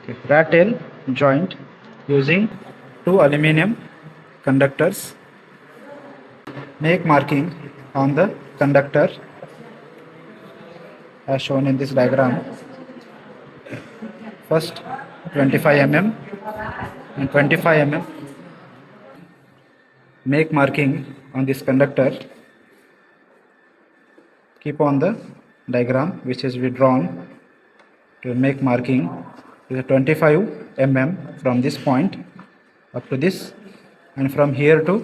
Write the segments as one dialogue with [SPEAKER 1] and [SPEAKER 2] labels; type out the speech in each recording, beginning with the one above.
[SPEAKER 1] Okay. Rattle joint using two aluminum conductors. Make marking on the conductor as shown in this diagram. First 25 mm and 25 mm. Make marking on this conductor. Keep on the diagram which is withdrawn to make marking with 25 mm from this point up to this, and from here to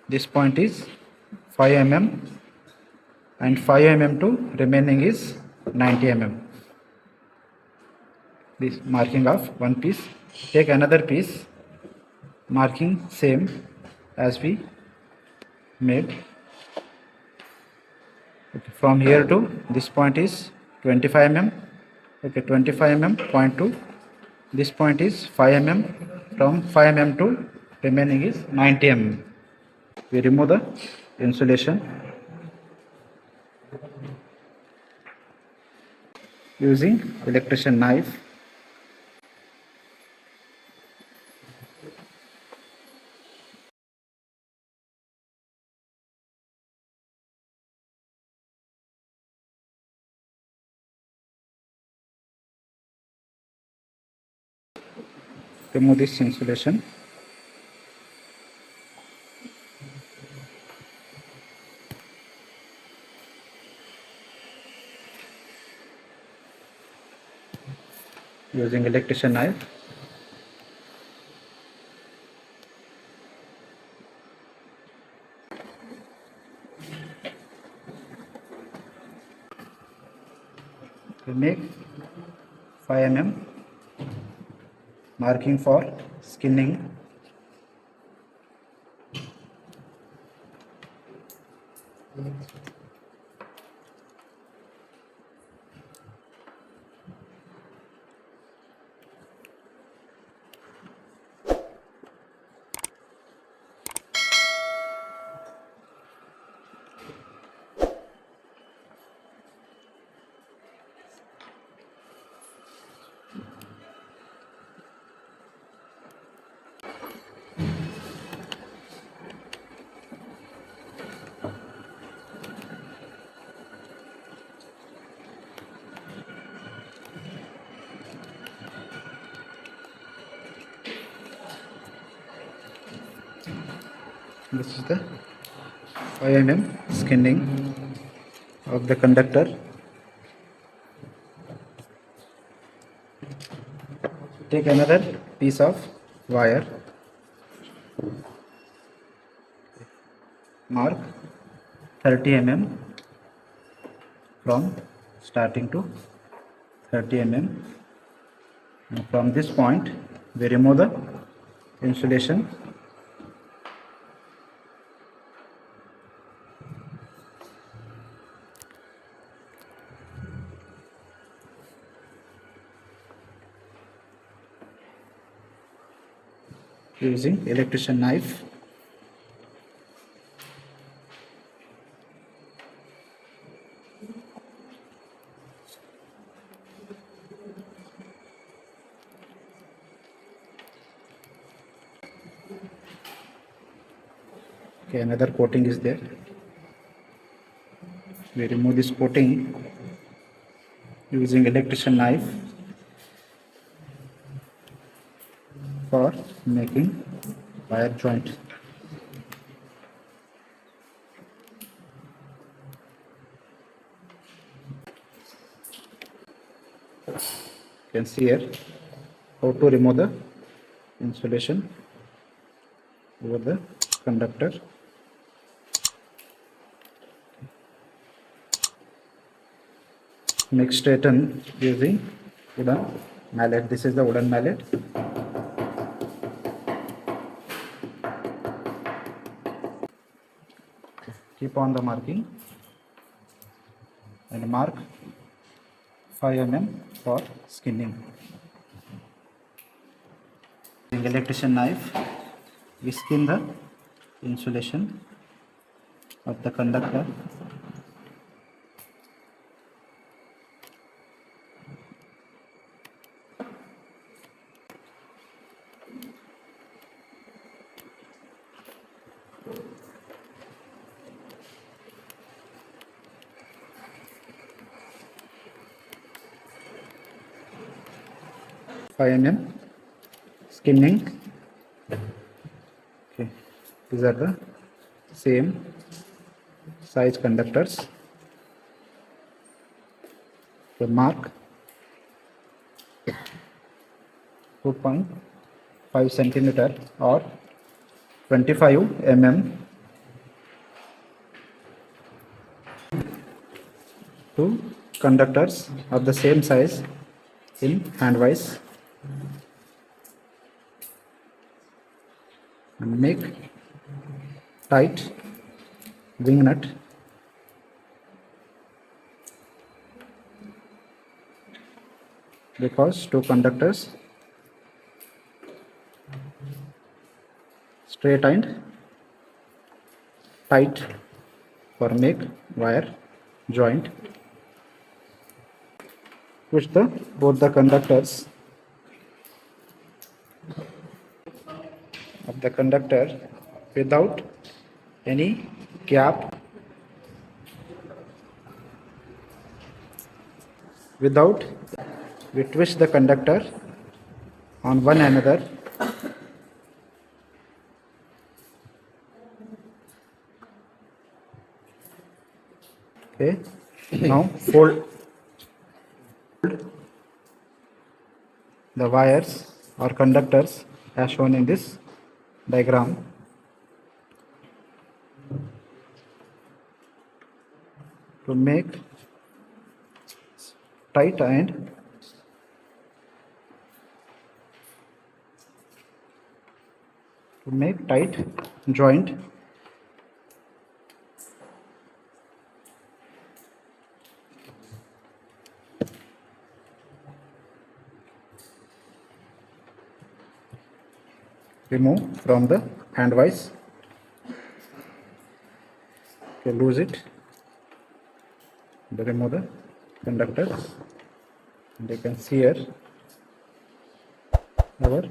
[SPEAKER 1] this point is 5 mm, and 5 mm to remaining is 90 mm. This marking of one piece. Take another piece, marking same as we made. Okay, from here to this point is 25 mm. Okay, 25 mm point to this point is 5 mm. From 5 mm to remaining is 90 mm. We remove the insulation using electrician knife. Remove this insulation. Using electrician knife. We make 5 mm marking for skinning. This is the 5 mm skinning of the conductor. Take another piece of wire, mark 30 mm from starting to 30 mm, and from this point we remove the insulation. Using electrician knife. Okay, another coating is there. We remove this coating using electrician knife for making wire joint. You can see here how to remove the insulation over the conductor. Make straighten using wooden mallet. This is the wooden mallet. Keep on the marking and mark 5 mm for skinning. Using electrician knife, we skin the insulation of the conductor. 5 mm skimming. Okay, these are the same size conductors. So mark 2.5 centimeter or 25 mm two conductors of the same size in handwise, and make tight wing nut because two conductors straight and tight for make wire joint. Twist the both the conductors of the conductor without any gap, without we twist the conductor on one another. Okay, now fold the wires or conductors as shown in this diagram. To make tight and joint, remove from the handwise. Okay, lose it, remove the conductor, and you can see here how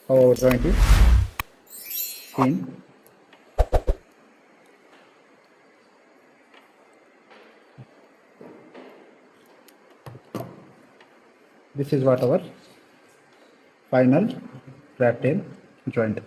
[SPEAKER 1] our joint is in. This is what our final rat tail joint.